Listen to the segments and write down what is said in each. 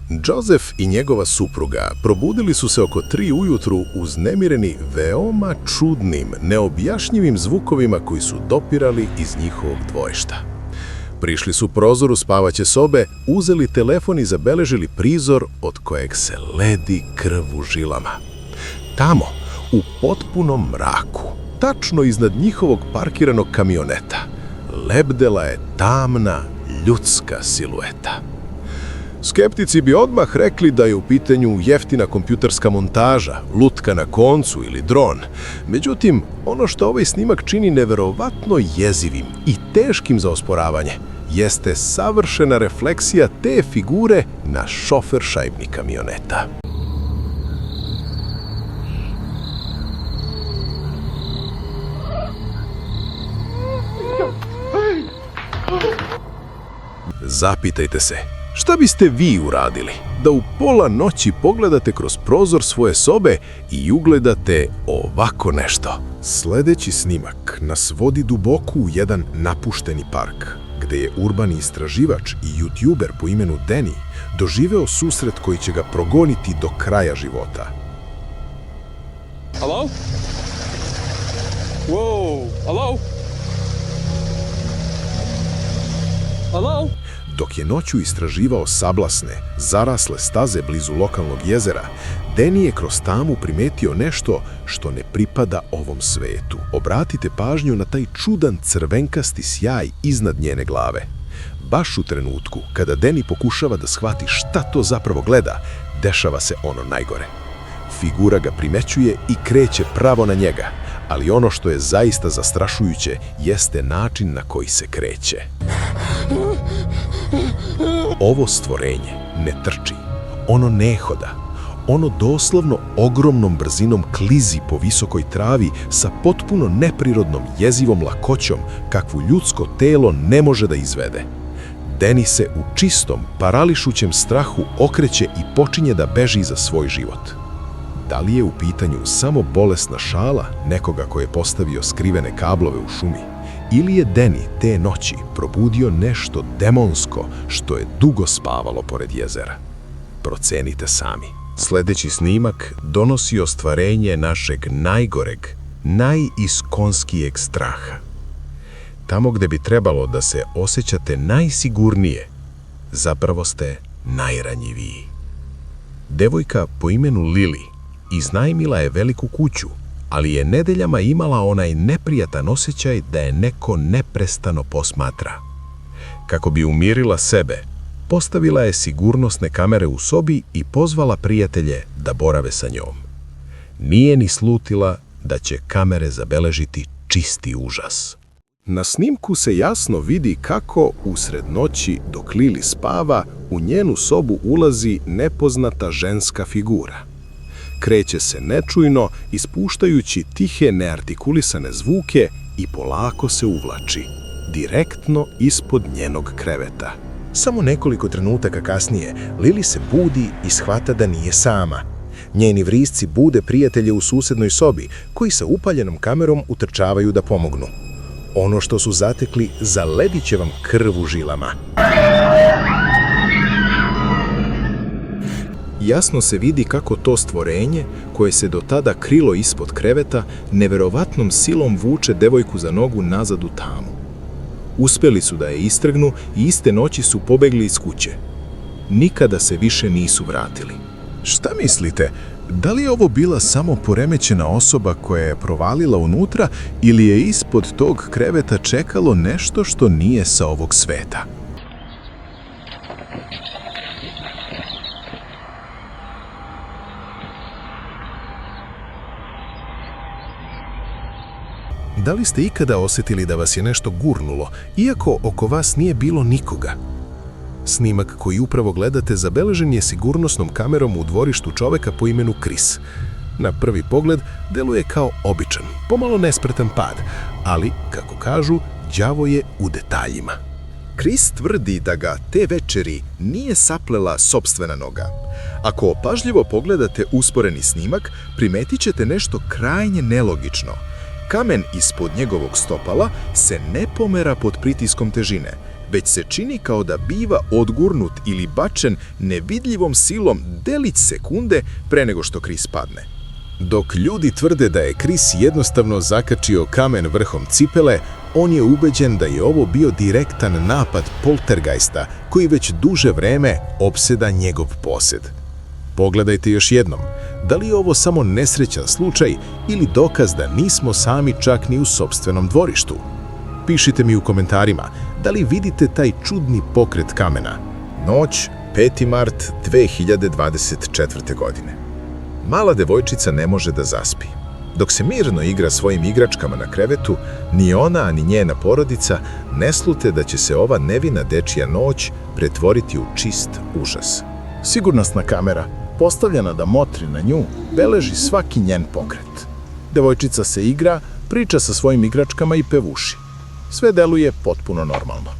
Joseph i njegova supruga probudili su se oko 3 ujutru uznemireni veoma čudnim, neobjašnjivim zvukovima koji su dopirali iz njihovog dvorišta. Prišli su prozoru spavaće sobe, uzeli telefon i zabeležili prizor od kojeg se ledi krv u žilama. Tamo, u potpunom mraku, tačno iznad njihovog parkiranog kamioneta, lebdela je tamna ljudska silueta. Skeptici bi odmah rekli da je u pitanju jeftina kompjuterska montaža, lutka na koncu ili dron. Međutim, ono što ovaj snimak čini neverovatno jezivim i teškim za osporavanje, jeste savršena refleksija te figure na šofer šajbni kamioneta. Zapitajte se, šta biste vi uradili da u pola noći pogledate kroz prozor svoje sobe i ugledate ovako nešto? Sljedeći snimak nas vodi duboko u jedan napušteni park, gde je urbani istraživač i youtuber po imenu Danny doživeo susret koji će ga progoniti do kraja života. Hello? Whoa, hello? Hello? Dok je noću istraživao sablasne, zarasle staze blizu lokalnog jezera, Danny je kroz tamu primetio nešto što ne pripada ovom svetu. Obratite pažnju na taj čudan crvenkasti sjaj iznad njene glave. Baš u trenutku kada Danny pokušava da shvati šta to zapravo gleda, dešava se ono najgore. Figura ga primećuje i kreće pravo na njega, ali ono što je zaista zastrašujuće jeste način na koji se kreće. Ovo stvorenje ne trči, ono ne hoda, ono doslovno ogromnom brzinom klizi po visokoj travi sa potpuno neprirodnom jezivom lakoćom kakvu ljudsko telo ne može da izvede. Danny se u čistom, parališućem strahu okreće i počinje da beži za svoj život. Da li je u pitanju samo bolesna šala nekoga ko je postavio skrivene kablove u šumi? Ili je Danny te noći probudio nešto demonsko što je dugo spavalo pored jezera? Procenite sami. Sljedeći snimak donosi ostvarenje našeg najgoreg, najiskonskijeg straha. Tamo gde bi trebalo da se osjećate najsigurnije, zapravo ste najranjiviji. Devojka po imenu Lily iznajmila je veliku kuću, ali je nedeljama imala onaj neprijatan osjećaj da je neko neprestano posmatra. Kako bi umirila sebe, postavila je sigurnosne kamere u sobi i pozvala prijatelje da borave sa njom. Nije ni slutila da će kamere zabeležiti čisti užas. Na snimku se jasno vidi kako usred noći, dok Lily spava, u njenu sobu ulazi nepoznata ženska figura. Kreće se nečujno, ispuštajući tihe, neartikulisane zvuke i polako se uvlači, direktno ispod njenog kreveta. Samo nekoliko trenutaka kasnije, Lily se budi i shvata da nije sama. Njeni vrisci bude prijatelje u susednoj sobi, koji sa upaljenom kamerom utrčavaju da pomognu. Ono što su zatekli zaledit će vam krv u žilama. Jasno se vidi kako to stvorenje, koje se do tada krilo ispod kreveta, neverovatnom silom vuče devojku za nogu nazad u tamu. Uspeli su da je istrgnu i iste noći su pobegli iz kuće. Nikada se više nisu vratili. Šta mislite? Da li je ovo bila samo poremećena osoba koja je provalila unutra ili je ispod tog kreveta čekalo nešto što nije sa ovog sveta? Da li ste ikada osjetili da vas je nešto gurnulo, iako oko vas nije bilo nikoga? Snimak koji upravo gledate zabeležen je sigurnosnom kamerom u dvorištu čoveka po imenu Chris. Na prvi pogled deluje kao običan, pomalo nespretan pad, ali, kako kažu, đavo je u detaljima. Chris tvrdi da ga te večeri nije saplela sopstvena noga. Ako opažljivo pogledate usporeni snimak, primetit ćete nešto krajnje nelogično. Kamen ispod njegovog stopala se ne pomera pod pritiskom težine, već se čini kao da biva odgurnut ili bačen nevidljivom silom delić sekunde pre nego što Chris padne. Dok ljudi tvrde da je Chris jednostavno zakačio kamen vrhom cipele, on je ubeđen da je ovo bio direktan napad poltergeista koji već duže vreme opseda njegov posed. Pogledajte još jednom, da li je ovo samo nesrećan slučaj ili dokaz da nismo sami čak ni u sopstvenom dvorištu? Pišite mi u komentarima, da li vidite taj čudni pokret kamena? Noć, 5. mart 2024. godine. Mala devojčica ne može da zaspi. Dok se mirno igra svojim igračkama na krevetu, ni ona, ni njena porodica ne slute da će se ova nevina dečija noć pretvoriti u čist užas. Sigurnosna kamera, postavljena da motri na nju, beleži svaki njen pokret. Devojčica se igra, priča sa svojim igračkama i pevuši. Sve deluje potpuno normalno.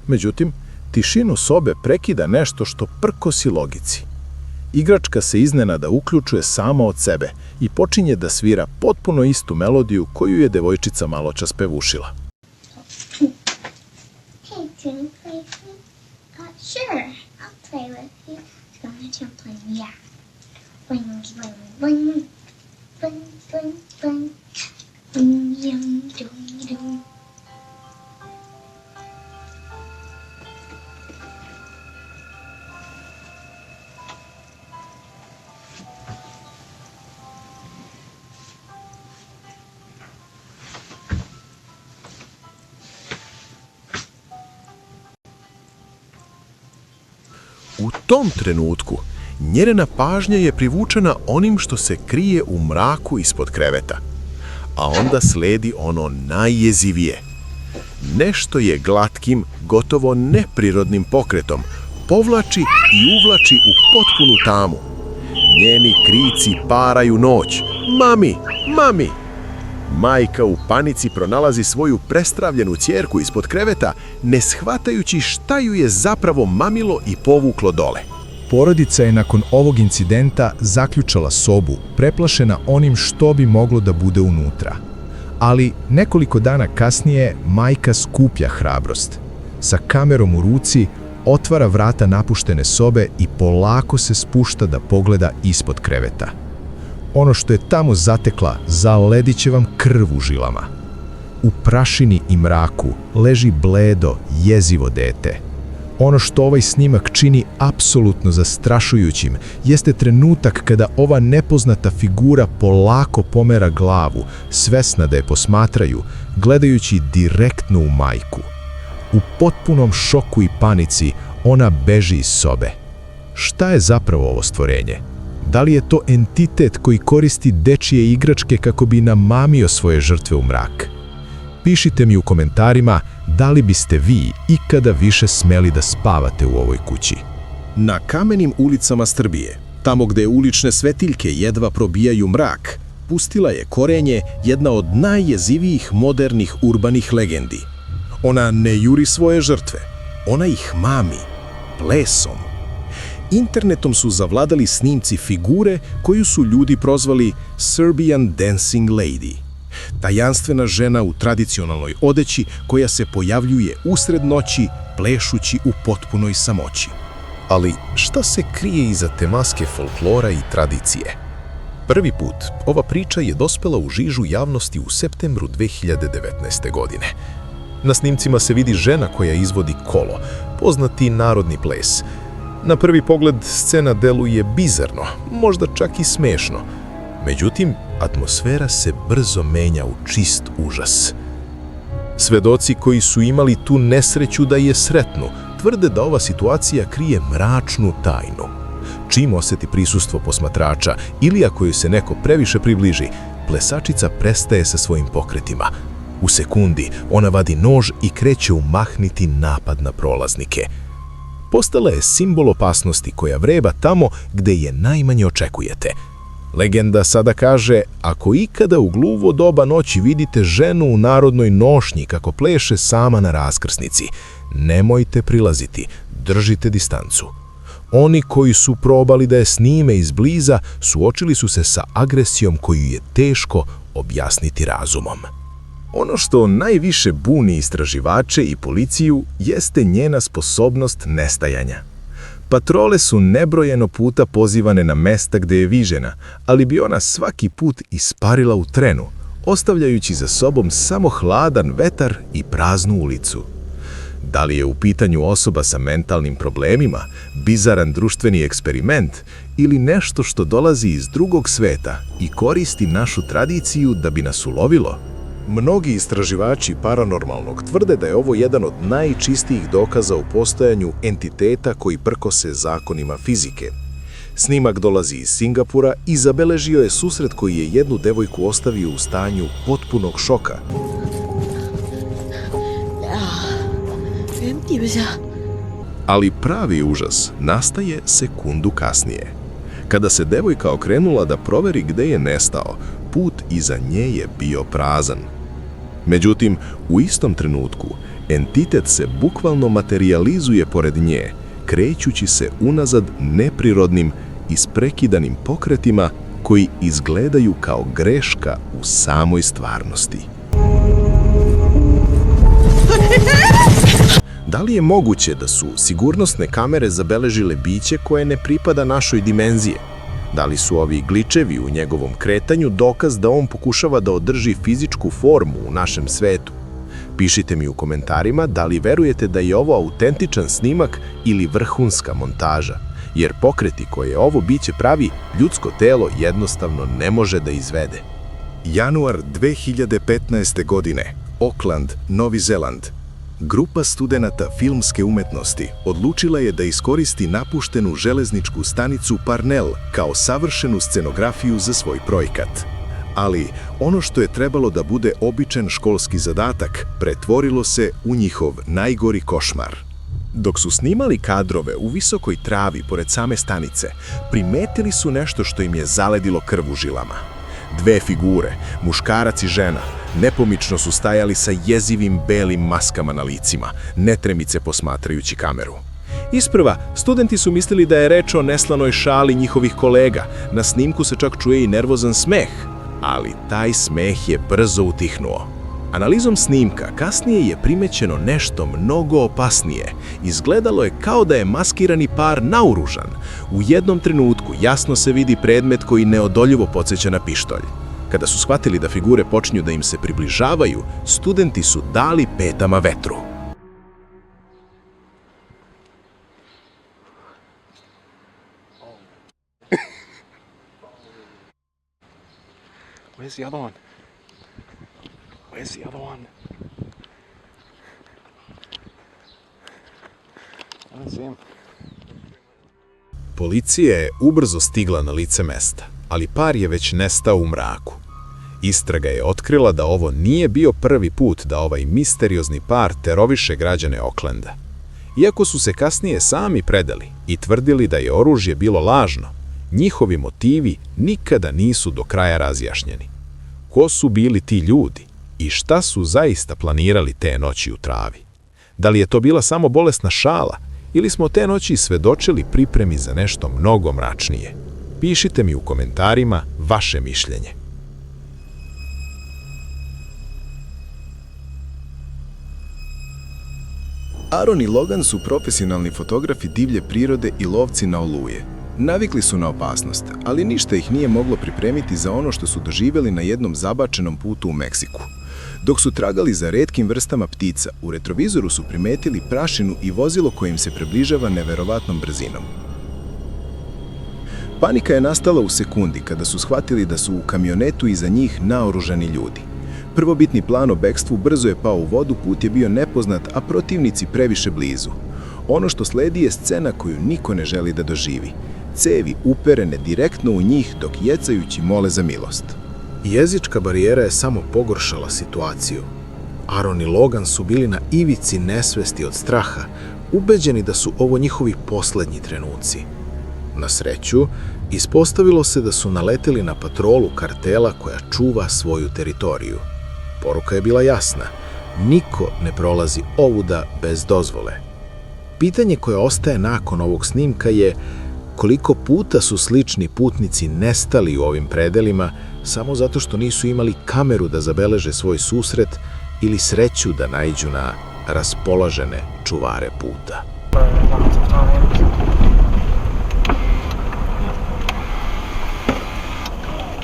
Međutim, tišinu sobe prekida nešto što prkosi logici. Igračka se iznenada uključuje sama od sebe i počinje da svira potpuno istu melodiju koju je devojčica maločas pevušila. Hey, can you play with me? Sure, I'll play with you. Go ahead and play me, yeah. Bling, bling, bling, bling, bling, bling. Bing, yum, dong, dong. U tom trenutku njena pažnja je privučena onim što se krije u mraku ispod kreveta. A onda sledi ono najjezivije. Nešto je glatkim, gotovo neprirodnim pokretom povlači i uvlači u potpunu tamu. Njeni krici paraju noć. Mami, mami! Majka u panici pronalazi svoju prestravljenu ćerku ispod kreveta, ne shvatajući šta ju je zapravo mamilo i povuklo dole. Porodica je nakon ovog incidenta zaključala sobu, preplašena onim što bi moglo da bude unutra. Ali nekoliko dana kasnije majka skuplja hrabrost. Sa kamerom u ruci otvara vrata napuštene sobe i polako se spušta da pogleda ispod kreveta. Ono što je tamo zatekla zaledit će vam krv u žilama. U prašini i mraku leži bledo, jezivo dete. Ono što ovaj snimak čini apsolutno zastrašujućim jeste trenutak kada ova nepoznata figura polako pomera glavu, svesna da je posmatraju, gledajući direktno u majku. U potpunom šoku i panici ona beži iz sobe. Šta je zapravo ovo stvorenje? Da li je to entitet koji koristi dečije igračke kako bi namamio svoje žrtve u mrak? Pišite mi u komentarima da li biste vi ikada više smeli da spavate u ovoj kući. Na kamenim ulicama Srbije, tamo gde ulične svetiljke jedva probijaju mrak, pustila je korenje jedna od najjezivijih modernih urbanih legendi. Ona ne juri svoje žrtve, ona ih mami, plesom. Internetom su zavladali snimci figure koju su ljudi prozvali Serbian Dancing Lady. Tajanstvena žena u tradicionalnoj odeći koja se pojavljuje usred noći plešući u potpunoj samoći. Ali šta se krije iza te maske folklora i tradicije? Prvi put ova priča je dospela u žižu javnosti u septembru 2019. godine. Na snimcima se vidi žena koja izvodi kolo, poznati narodni ples. Na prvi pogled scena deluje bizarno, možda čak i smešno. Međutim, atmosfera se brzo menja u čist užas. Svedoci koji su imali tu nesreću da je sretnu, tvrde da ova situacija krije mračnu tajnu. Čim oseti prisustvo posmatrača ili ako joj se neko previše približi, plesačica prestaje sa svojim pokretima. U sekundi ona vadi nož i kreće u mahniti napad na prolaznike. Postala je simbol opasnosti koja vreba tamo gde je najmanje očekujete. Legenda sada kaže, ako ikada u gluvo doba noći vidite ženu u narodnoj nošnji kako pleše sama na raskrsnici, nemojte prilaziti, držite distancu. Oni koji su probali da je snime izbliza, suočili su se sa agresijom koju je teško objasniti razumom. Ono što najviše buni istraživače i policiju jeste njena sposobnost nestajanja. Patrole su nebrojeno puta pozivane na mesta gde je viđena, ali bi ona svaki put isparila u trenu, ostavljajući za sobom samo hladan vetar i praznu ulicu. Da li je u pitanju osoba sa mentalnim problemima, bizaran društveni eksperiment ili nešto što dolazi iz drugog sveta i koristi našu tradiciju da bi nas ulovilo? Mnogi istraživači paranormalnog tvrde da je ovo jedan od najčistijih dokaza u postojanju entiteta koji prkose zakonima fizike. Snimak dolazi iz Singapura i zabeležio je susret koji je jednu devojku ostavio u stanju potpunog šoka. Ali pravi užas nastaje sekundu kasnije. Kada se devojka okrenula da proveri gde je nestao, put iza nje je bio prazan. Međutim, u istom trenutku, entitet se bukvalno materializuje pored nje, krećući se unazad neprirodnim, isprekidanim pokretima koji izgledaju kao greška u samoj stvarnosti. Da li je moguće da su sigurnosne kamere zabeležile biće koje ne pripada našoj dimenziji? Da li su ovi gličevi u njegovom kretanju dokaz da on pokušava da održi fizičku formu u našem svetu? Pišite mi u komentarima da li verujete da je ovo autentičan snimak ili vrhunska montaža, jer pokreti koje ovo biće pravi, ljudsko telo jednostavno ne može da izvede. Januar 2015. godine, Auckland, Novi Zeland. Grupa studenata filmske umetnosti odlučila je da iskoristi napuštenu železničku stanicu Parnell kao savršenu scenografiju za svoj projekat. Ali ono što je trebalo da bude običan školski zadatak pretvorilo se u njihov najgori košmar. Dok su snimali kadrove u visokoj travi pored same stanice, primetili su nešto što im je zaledilo krv u žilama. Dve figure, muškarac i žena, nepomično su stajali sa jezivim belim maskama na licima, netremice posmatrajući kameru. Isprva, studenti su mislili da je reč o neslanoj šali njihovih kolega, na snimku se čak čuje i nervozan smeh, ali taj smeh je brzo utihnuo. Analizom snimka kasnije je primećeno nešto mnogo opasnije. Izgledalo je kao da je maskirani par naoružan. U jednom trenutku jasno se vidi predmet koji neodoljivo podsjeća na pištolj. Kada su shvatili da figure počinju da im se približavaju, studenti su dali petama vetru. Where's the other one? Where's the other one? I don't see him. Policija je ubrzo stigla na lice mesta, ali par je već nestao u mraku. Istraga je otkrila da ovo nije bio prvi put da ovaj misteriozni par teroriše građane Aucklanda. Iako su se kasnije sami predali i tvrdili da je oružje bilo lažno, njihovi motivi nikada nisu do kraja razjašnjeni. Ko su bili ti ljudi i šta su zaista planirali te noći u travi? Da li je to bila samo bolesna šala ili smo te noći svedočili pripremi za nešto mnogo mračnije? Pišite mi u komentarima vaše mišljenje. Aaron i Logan su profesionalni fotografi divlje prirode i lovci na oluje. Navikli su na opasnost, ali ništa ih nije moglo pripremiti za ono što su doživjeli na jednom zabačenom putu u Meksiku. Dok su tragali za retkim vrstama ptica, u retrovizoru su primetili prašinu i vozilo koje im se približava neverovatnom brzinom. Panika je nastala u sekundi kada su shvatili da su u kamionetu iza njih naoružani ljudi. Prvobitni plan o bekstvu brzo je pao u vodu, put je bio nepoznat, a protivnici previše blizu. Ono što sledi je scena koju niko ne želi da doživi. Cevi uperene direktno u njih dok jecajući mole za milost. Jezička barijera je samo pogoršala situaciju. Aaron i Logan su bili na ivici nesvesti od straha, ubeđeni da su ovo njihovi poslednji trenuci. Na sreću, ispostavilo se da su naleteli na patrolu kartela koja čuva svoju teritoriju. Poruka je bila jasna, niko ne prolazi ovuda bez dozvole. Pitanje koje ostaje nakon ovog snimka je koliko puta su slični putnici nestali u ovim predelima samo zato što nisu imali kameru da zabeleže svoj susret ili sreću da naiđu na raspoložene čuvare puta.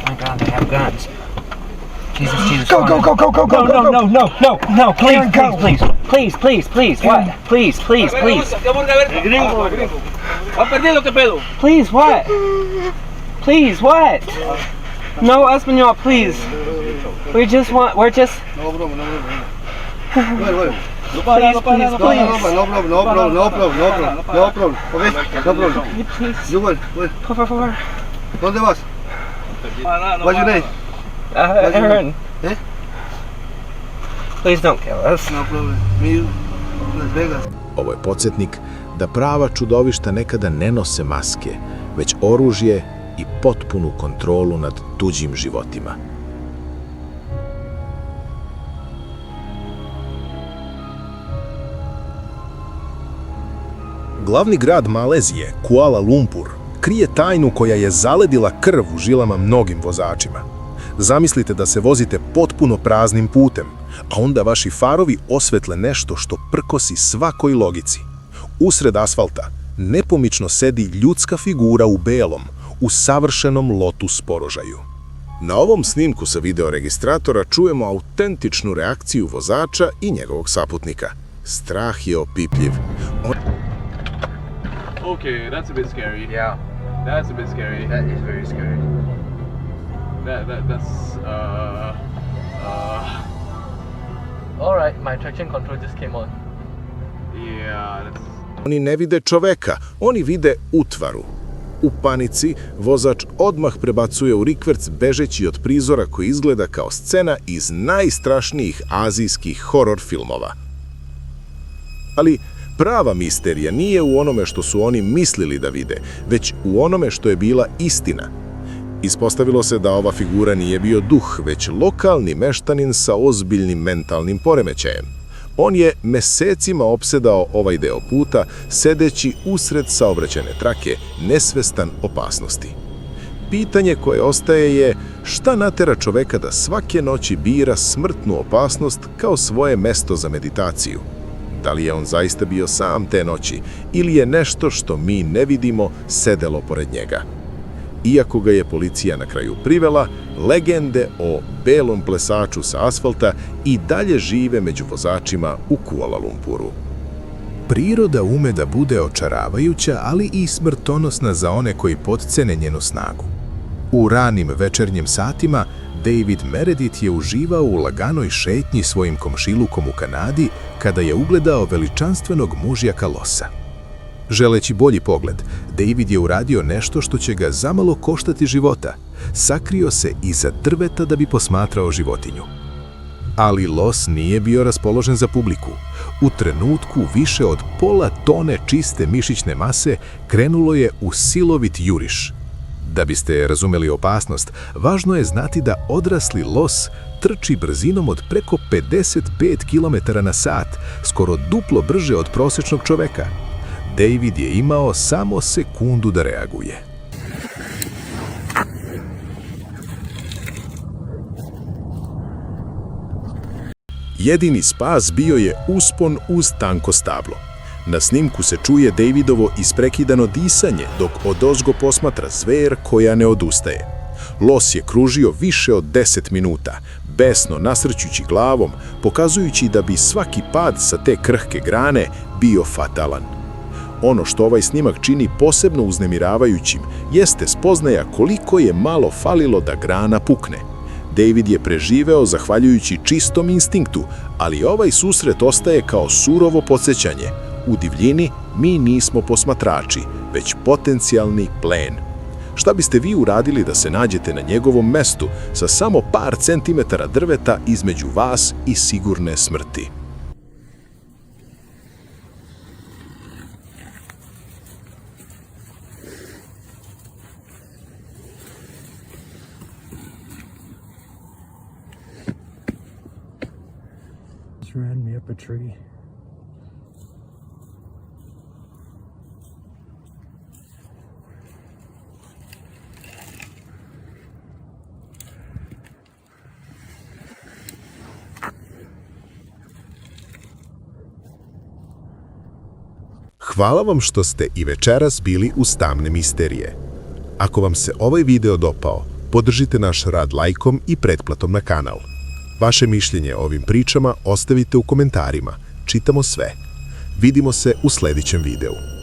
My God, they have guns. Jesus, Jesus. Go, go, go, go, go, go, No, go, no, go. no, no, no, please, Aaron, go. please, please, please, please, what? Please, please, please. Please, what? Please, what? No, Espanol, please. We're just... No problem. Please, please, please. Okay, no problem. Please, You will. por favor. ¿Dónde vas? What's your name? Aaron. Eh? Please don't kill us. No problem. Me, Las Vegas. Ovo je podsjetnik da prava čudovišta nekada ne nose maske, već oružje i potpunu kontrolu nad tuđim životima. Glavni grad Malezije, Kuala Lumpur, krije tajnu koja je zaledila krv u žilama mnogim vozačima. Zamislite da se vozite potpuno praznim putem, a onda vaši farovi osvetle nešto što prkosi svakoj logici. Usred asfalta nepomično sedi ljudska figura u belom, u savršenom lotus porožaju. Na ovom snimku sa videoregistratora čujemo autentičnu reakciju vozača i njegovog saputnika. Strah je opipljiv. Okay, that's a bit scary. Yeah, That's a bit scary. that is very scary. That's All right, my traction control just came on. yeah, that's Oni ne vide čoveka, oni vide utvaru. U panici, vozač odmah prebacuje u rikverc bežeći od prizora koji izgleda kao scena iz najstrašnijih azijskih horor filmova. Ali prava misterija nije u onome što su oni mislili da vide, već u onome što je bila istina. Ispostavilo se da ova figura nije bio duh, već lokalni meštanin sa ozbiljnim mentalnim poremećajem. On je mesecima opsedao ovaj deo puta, sedeći usred saobraćajne trake, nesvestan opasnosti. Pitanje koje ostaje je šta natera čoveka da svake noći bira smrtnu opasnost kao svoje mesto za meditaciju. Da li je on zaista bio sam te noći ili je nešto što mi ne vidimo sedelo pored njega? Iako ga je policija na kraju privela, legende o belom plesaču sa asfalta i dalje žive među vozačima u Kuala Lumpuru. Priroda ume da bude očaravajuća, ali i smrtonosna za one koji potcene njenu snagu. U ranim večernjim satima David Meredith je uživao u laganoj šetnji svojim komšilukom u Kanadi kada je ugledao veličanstvenog mužjaka losa. Želeći bolji pogled, David je uradio nešto što će ga zamalo koštati života. Sakrio se iza drveta da bi posmatrao životinju. Ali los nije bio raspoložen za publiku. U trenutku više od pola tone čiste mišićne mase krenulo je u silovit juriš. Da biste razumeli opasnost, važno je znati da odrasli los trči brzinom od preko 55 km na sat, skoro duplo brže od prosječnog čoveka. David je imao samo sekundu da reaguje. Jedini spas bio je uspon uz tanko stablo. Na snimku se čuje Davidovo isprekidano disanje dok odozgo posmatra zver koja ne odustaje. Los je kružio više od 10 minuta, besno nasrćući glavom, pokazujući da bi svaki pad sa te krhke grane bio fatalan. Ono što ovaj snimak čini posebno uznemiravajućim jeste spoznaja koliko je malo falilo da grana pukne. David je preživeo zahvaljujući čistom instinktu, ali ovaj susret ostaje kao surovo podsjećanje. U divljini mi nismo posmatrači, već potencijalni plen. Šta biste vi uradili da se nađete na njegovom mestu sa samo par centimetara drveta između vas i sigurne smrti? Just ran me up a tree. Hvala vam što ste i večeras bili uz Tamne misterije. Ako vam se ovaj video dopao, podržite naš rad lajkom i pretplatom na kanal. Vaše mišljenje o ovim pričama ostavite u komentarima. Čitamo sve. Vidimo se u sljedećem videu.